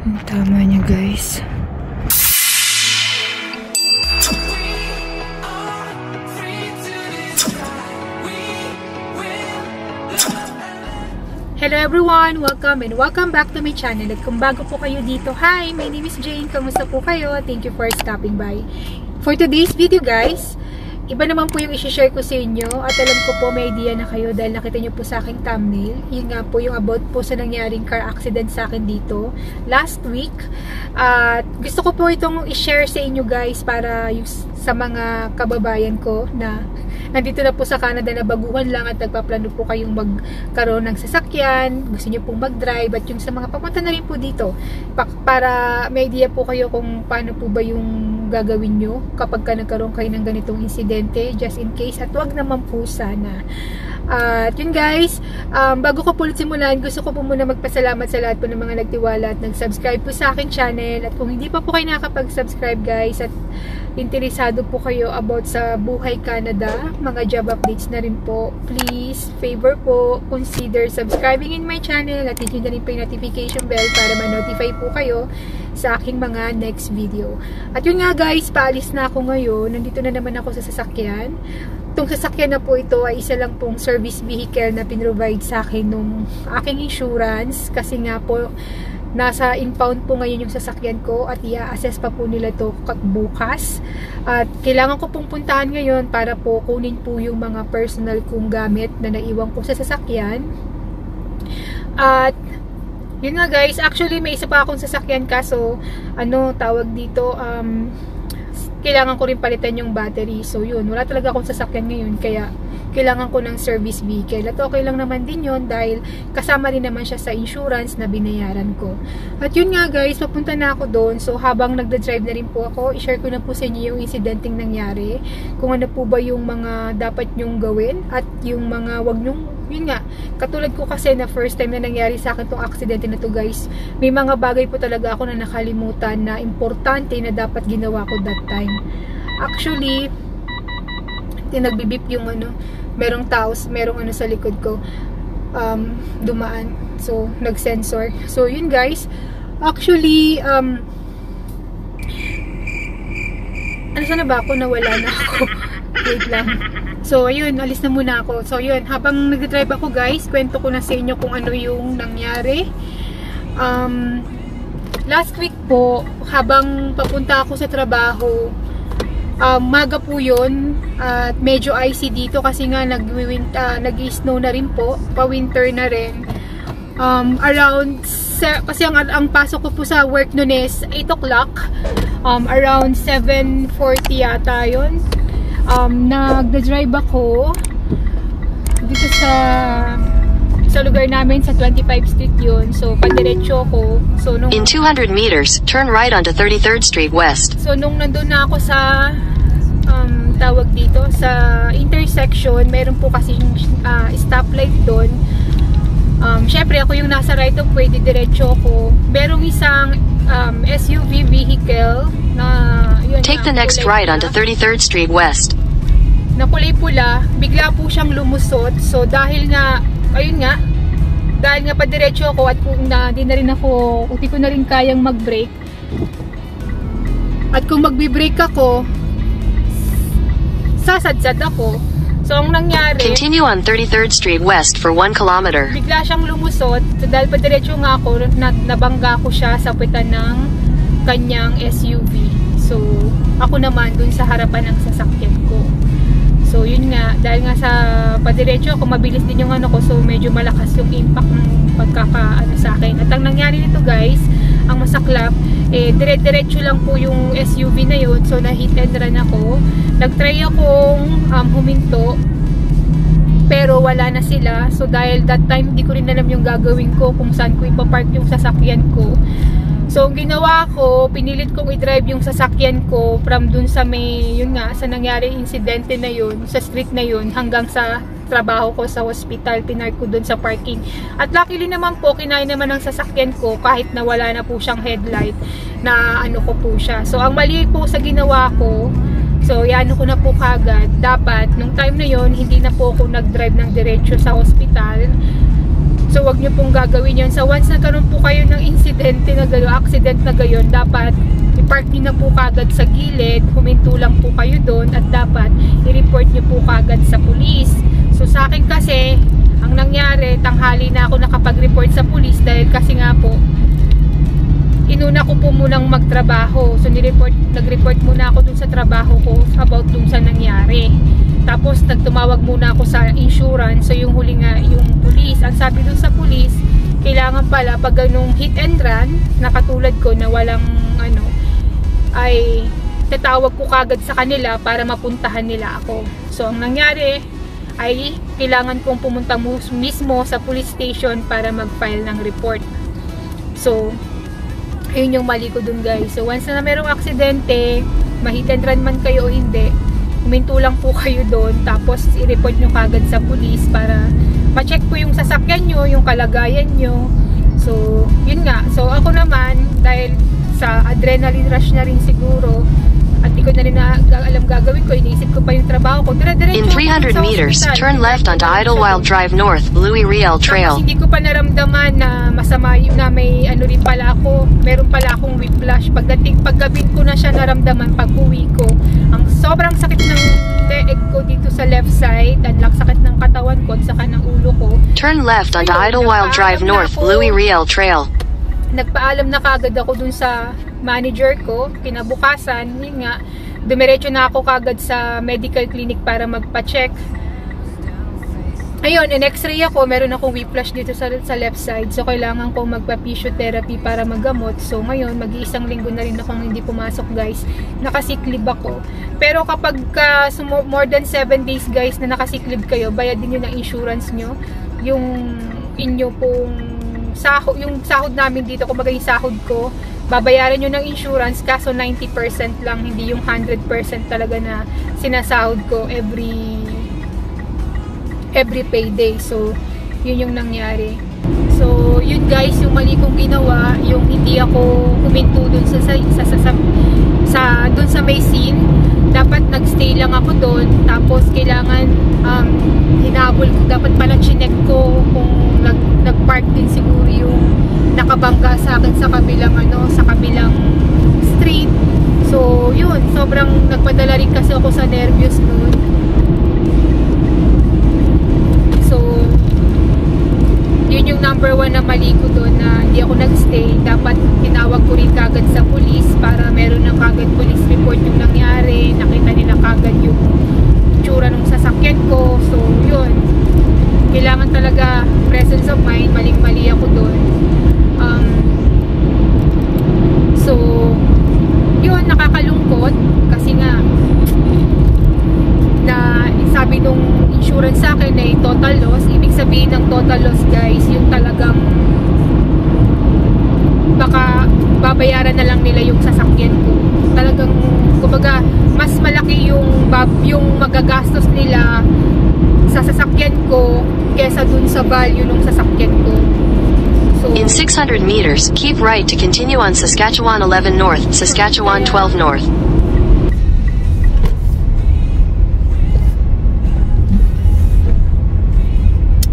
Ang tama niya, guys. Hello everyone! Welcome and welcome back to my channel. At kung bago po kayo dito, hi! My name is Jane. Kamusta po kayo? Thank you for stopping by. For today's video, guys, iba naman po yung i-share ko sa inyo. At alam ko po may idea na kayo dahil nakita nyo po sa aking thumbnail. Yun nga po yung about po sa nangyaring car accident sa akin dito last week. At gusto ko po itong i-share sa inyo, guys, para yung sa mga kababayan ko na nandito na po sa Canada na baguhan lang at nagpaplano po kayong magkaroon ng sasakyan, gusto nyo pong mag-drive, at yung sa mga papunta na rin po dito para may idea po kayo kung paano po ba yung gagawin nyo kapag ka nagkaroon kayo ng ganitong insidente, just in case, at wag naman po sana. At yun, guys, bago ko po ulit simulan, gusto ko po muna magpasalamat sa lahat po ng mga nagtiwala at nag-subscribe po sa aking channel. At kung hindi pa po kayo nakakapag-subscribe, guys, at interesado po kayo about sa buhay Canada, mga job updates na rin po, please, favor po, consider subscribing in my channel at hit nyo na rin po yung notification bell para ma-notify po kayo sa aking mga next video. At yun nga, guys, paalis na ako ngayon. Nandito na naman ako sa sasakyan. Itong sasakyan na po ito ay isa lang pong service vehicle na pinrovide sa akin nung aking insurance kasi nga po nasa impound po ngayon yung sasakyan ko at i-assess pa po nila to bukas. At kailangan ko pong puntahan ngayon para po kunin po yung mga personal kong gamit na naiwan ko sa sasakyan. At yun nga, guys, actually may isa pa akong sasakyan kaso tawag dito, kailangan ko rin palitan yung battery. So yun, wala talaga akong sasakyan ngayon kaya kailangan ko ng service vehicle. At okay lang naman din yun dahil kasama rin naman siya sa insurance na binayaran ko. At yun nga, guys, papunta na ako doon. So habang nagda-drive na rin po ako, i-share ko na po sa inyo yung incidenteng nangyari. Kung ano po ba yung mga dapat nyong gawin at yung mga wag nyong, yun nga, katulad ko kasi na first time na nangyari sa akin tong accident na to, guys, may mga bagay po talaga ako na nakalimutan na importante na dapat ginawa ko that time. Actually, nagbibip yung merong taos, merong sa likod ko dumaan. So, nag-sensor. So, yun, guys. Actually, sana ba ako? Nawala na ako. Wait lang. So, ayun, alis na muna ako. So, yun, habang nag-drive ako, guys, kwento ko na sa inyo kung ano yung nangyari. Last week po, habang papunta ako sa trabaho, maga po yun, at medyo icy dito kasi nga nag-snow na rin po, pa-winter na rin. Kasi ang pasok ko po sa work noon is 8 o'clock, around 7:40 yata yun. Nagda-drive ako dito sa lugar namin sa 25th Street yun. So, padiretso ko. So, in 200 meters, turn right onto 33rd Street West. So, nung nandun na ako sa tawag dito, sa intersection, meron po kasi stoplight doon. Syempre, ako yung nasa right of way, diretso ko. Merong isang SUV vehicle na yun, take the next right onto 33rd Street West. Na kulay pula, bigla po siyang lumusot. So, dahil nga padiretso ako at kung di na rin ako, hindi ko na rin kayang mag-brake. At kung magbi-brake ako, sasadsad ako. So, ang nangyari, continue on 33rd Street West for 1 kilometer. Bigla siyang lumusot. So, dahil padiretso nga ako, nabangga ko siya sa puwitan ng kanyang SUV. So, ako naman dun sa harapan ng sasakyan ko. So, yun nga, dahil nga sa padiretso ako, mabilis din yung ko, so medyo malakas yung impact ng sa akin. At ang nangyari nito, guys, ang masaklap, dire-diretso lang po yung SUV na yun, so na-hit and run ako. Nag-try akong huminto, pero wala na sila. So, dahil that time, hindi ko rin alam yung gagawin ko, kung saan ko ipapark yung sasakyan ko. So, ang ginawa ko, pinilit kong i-drive yung sasakyan ko from dun sa sa nangyari insidente na yun, sa street na yun, hanggang sa trabaho ko sa hospital, pinark ko dun sa parking. At luckily naman po, kinain naman ng sasakyan ko kahit na wala na po siyang headlight na ko po siya. So, ang mali po sa ginawa ko, so, ko na po kagad. Dapat, nung time na yon hindi na po ako nag-drive ng diretso sa hospital. So, wag nyo pong gagawin yun. So once nagkaroon po kayo ng insidente na gano'n, accident na gayon, dapat i-park nyo na po kagad sa gilid, huminto lang po kayo doon, at dapat i-report nyo po kagad sa pulis. So sa akin kasi, ang nangyari, tanghali na ako nakapag-report sa pulis dahil kasi nga po, inuna ko po munang magtrabaho. So nag-report muna ako dun sa trabaho ko about dun sa nangyari. Tapos nagtumawag muna ako sa insurance. So yung huli nga, yung pulis, ang sabi dun sa pulis, kailangan pala pag ganung hit and run, na katulad ko na walang ano, ay tatawag ko kagad sa kanila para mapuntahan nila ako. So ang nangyari ay kailangan kong pumunta mismo sa police station para mag-file ng report. So ayun yung mali ko dun guys. So once na merong aksidente, ma-hit and run man kayo o hindi, huminto lang po kayo doon, tapos i-report nyo kagad sa police para ma-check po yung sasakyan nyo, yung kalagayan nyo. So yun nga. So ako naman, dahil sa adrenaline rush na rin siguro, at di ko na rin alam gagawin ko, iniisip ko pa yung trabaho ko. In 300 meters, turn left onto Idlewild Drive North, Louis Riel Trail. Tapos hindi ko pa naramdaman na masama yung na may ano rin pala ako, meron pala akong whiplash. Paggabi ko na siya naramdaman pag uwi ko. Ang sobrang sakit ng leeg ko dito sa left side, at sakit ng katawan ko at saka ng ulo ko. Turn left onto Idlewild Drive North, Louis Riel Trail. Nagpaalam na kagad ako dun sa manager ko. Kinabukasan, yun nga, dumiretso na ako kagad sa medical clinic para magpa-check. Ayun, in x-ray ako, meron akong whiplash dito sa left side. So kailangan ko magpa-physiotherapy para magamot. So ngayon, mag-iisang linggo na rin akong hindi pumasok guys. Nakasiklib ako. Pero kapag more than 7 days guys na nakasiklib kayo, bayad din yun ng insurance nyo. Yung inyo pong sahod, yung sahod namin dito, kumbaga yung sahod ko, babayaran nyo ng insurance, kaso 90% lang, hindi yung 100% talaga na sinasahod ko every payday. So yun yung nangyari. So yun guys, yung mali kong ginawa, yung hindi ako huminto dun dun sa may scene. Dapat nagstay lang ako doon, tapos kailangan hinabol ko, dapat pala chinek ko kung nagpark din siguro yung nakabangga sa akin sa kabilang street. So yun, sobrang nagpadala rin kasi ako sa nervyos noon. So yun yung number 1 na mali ko doon, na hindi ako nagstay. Dapat tinawag ko rin kagad sa police para meron ng kagad police report yung nangyari. Nakita nila kagad yung tsura ng sasakyan ko. So yun, kailangan talaga presence of mind. Maling-mali ako doon. So yun, nakakalungkot kasi nga na sabi nung insurance sa akin ay total loss. Ibig sabihin ng total loss guys, yung talagang baka babayaran na lang nila yung sasakyan ko. Talagang kumbaga mas malaki yung magagastos nila sa sasakyan ko kesa dun sa value ng sasakyan ko. So, in 600 meters, keep right to continue on Saskatchewan 11 North, Saskatchewan 12 North.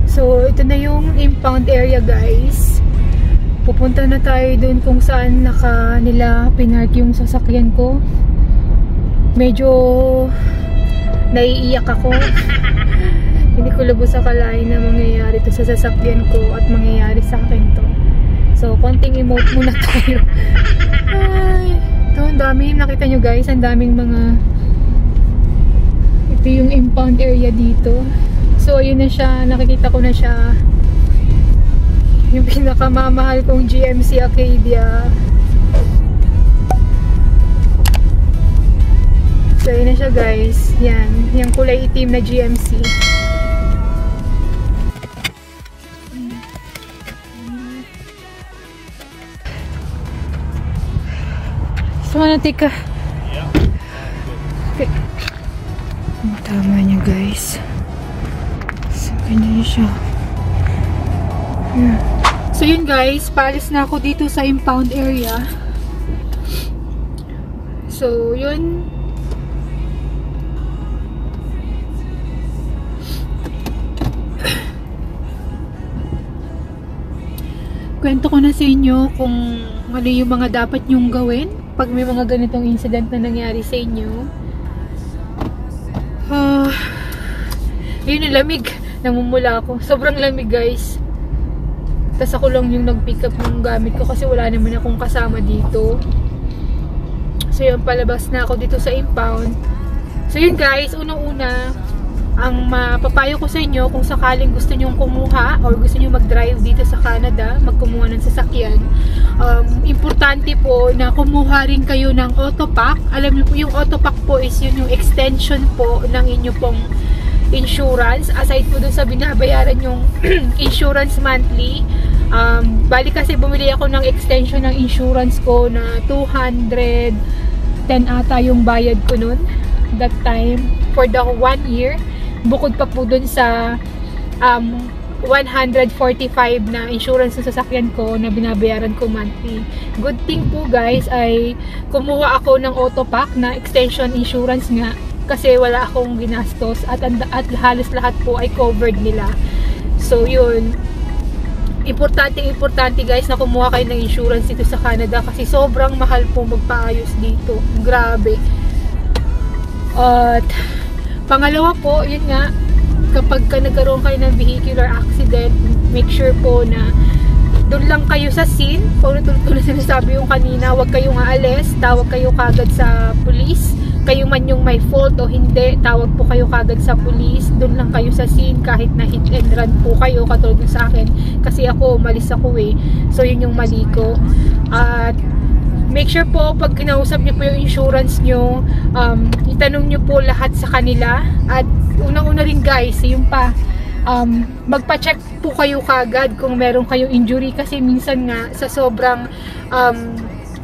So, ito na yung impound area guys. Pupunta na tayo dun kung saan nila pinark yung sasakyan ko. Medyo naiiyak ako. Hindi ko lubos akalain na mangyayari to sa sasakyan ko at mangyayari sa akin to. So, konting emote muna tayo. Ay, ito, ang dami. Nakita nyo guys, ang daming mga... Ito yung impound area dito. So, ayun na siya. Nakikita ko na siya. Yung pinakamamahal kong GMC Acadia. So, ayun na siya guys. Yan. Yung kulay itim na GMC. So, tika. Okay. Tama niya guys. So, ganyan siya. Yeah. So, yun guys. Paalis na ako dito sa impound area. So, yun. kwento ko na sa inyo kung ano yung mga dapat nyong gawin pag may mga ganitong incident na nangyari sa inyo. Yun yung lamig. Namumula ako. Sobrang lamig, guys. Tapos ako lang yung nag-pick up ng gamit ko kasi wala naman akong kasama dito. So yun, palabas na ako dito sa impound. So yun guys, unang-una, ang mapapayo ko sa inyo kung sakaling gusto nyong kumuha or gusto nyo mag-drive dito sa Canada, magkumuha ng sasakyan, importante po na kumuha rin kayo ng Autopack. Alam niyo po, yung Autopack po is yun yung extension po ng inyo pong insurance, aside po dun sa binabayaran yung insurance monthly. Bali kasi bumili ako ng extension ng insurance ko na 210 ata yung bayad ko nun that time for the 1 year, bukod pa po dun sa 145 na insurance sa sasakyan ko na binabayaran ko monthly. Good thing po guys ay kumuha ako ng Autopack na extension insurance nga kasi wala akong ginastos at halos lahat po ay covered nila. So yun, importante guys na kumuha kayo ng insurance dito sa Canada kasi sobrang mahal po magpaayos dito. Grabe. At pangalawa po, yun nga, kapag nagkaroon kayo ng vehicular accident, make sure po na doon lang kayo sa scene. Tulad sinasabi yung kanina, huwag kayong aalis, tawag kayo kagad sa police. Kayo man yung may fault o hindi, tawag po kayo kagad sa police. Doon lang kayo sa scene kahit na hit and run po kayo katulad yung sa akin. Kasi ako, umalis ako eh. So yun yung mali ko. At make sure po pag kinausap niyo po yung insurance nyo, itanong nyo po lahat sa kanila. At unang-una rin guys, yung pa, magpa-check po kayo kagad kung meron kayong injury. Kasi minsan nga, sa sobrang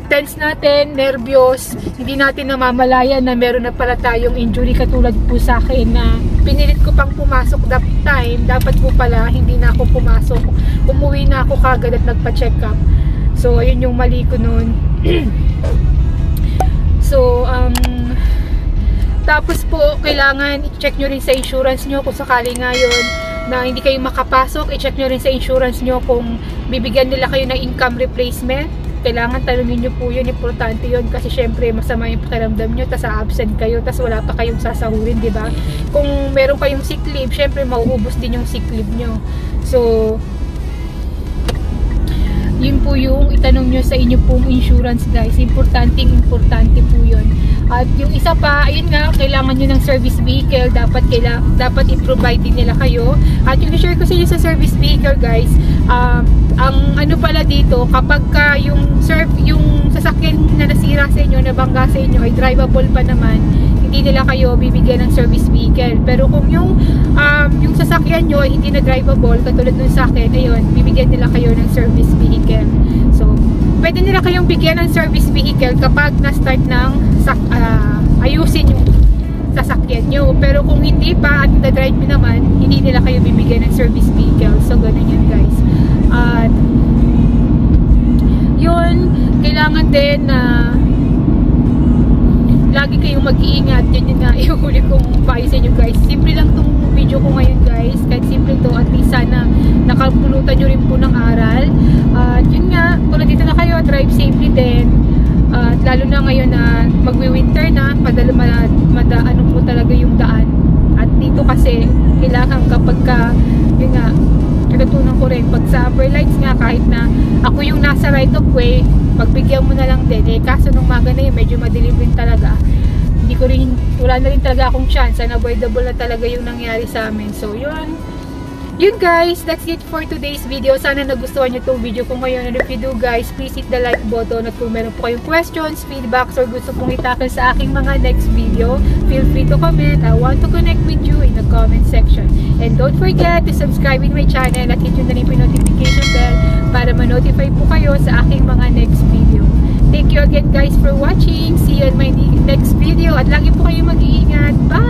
tense natin, nervyos, hindi natin namamalayan na meron na pala tayong injury katulad po sa akin na pinilit ko pang pumasok that time, dapat po pala hindi na ako pumasok, umuwi na ako kagad at nagpa-check up. So ayun yung mali ko nun. So tapos po kailangan i-check nyo rin sa insurance nyo kung sakali nga yun na hindi kayo makapasok, i-check nyo rin sa insurance nyo kung bibigyan nila kayo ng income replacement. Kailangan tanungin nyo po yun, importante yun kasi syempre masama yung pakiramdam nyo, tas absent kayo, tas wala pa kayong sasahurin, diba? Kung meron kayong sick leave, syempre mauubos din yung sick leave nyo. So yun po yung itanong nyo sa inyo pong insurance guys, importante po yun. At yung isa pa, ayun nga, kailangan nyo ng service vehicle, dapat i-provide din nila kayo. At yung i-share ko sa inyo sa service vehicle guys, ang ano pala dito, kapag ka yung sasakyan na nasira sa inyo, nabangga sa inyo ay drivable pa naman, hindi nila kayo bibigyan ng service vehicle. Pero kung yung sasakyan nyo ay hindi na drivable, katulad nun sa akin, ayun, bibigyan nila kayo ng service vehicle. So pwede nila kayong bigyan ng service vehicle kapag na-start ng ayusin yung sasakyan nyo. Pero kung hindi pa at na-drive mo naman, hindi nila kayo bibigyan ng service vehicle. So ganun yun guys. At yun, kailangan din na lagi kayong mag-iingat. Yun yun na ihuli kong payo sa inyo guys. Simple lang tong video ko ngayon guys, kahit simple to, at least sana nakapulutan nyo rin po ng aral. At yun nga, kung nandito na kayo, drive safely din. At lalo na ngayon na magwi-winter na, ano po talaga yung daan. At dito kasi kailangan kapag ka, yun nga, natutunan ko rin pag sa upper lights nga, kahit na ako yung nasa right of way, pagbigyan mo na lang din eh, kaso nung maga na yun medyo madilim rin talaga, wala na rin talaga akong chance, unavoidable na talaga yung nangyari sa amin. So yun guys, that's it for today's video. Sana nagustuhan nyo itong video ko ngayon, and if you do guys, please hit the like button. At kung meron po kayong questions, feedbacks, or gusto pong itakal sa aking mga next video, feel free to comment. I want to connect with you in the comment section. And don't forget to subscribe in my channel at hit yun na rin po yung notification bell para ma-notify po kayo sa aking mga next video. Thank you again guys for watching. See you in my next video at lagi po kayo mag-iingat. Bye!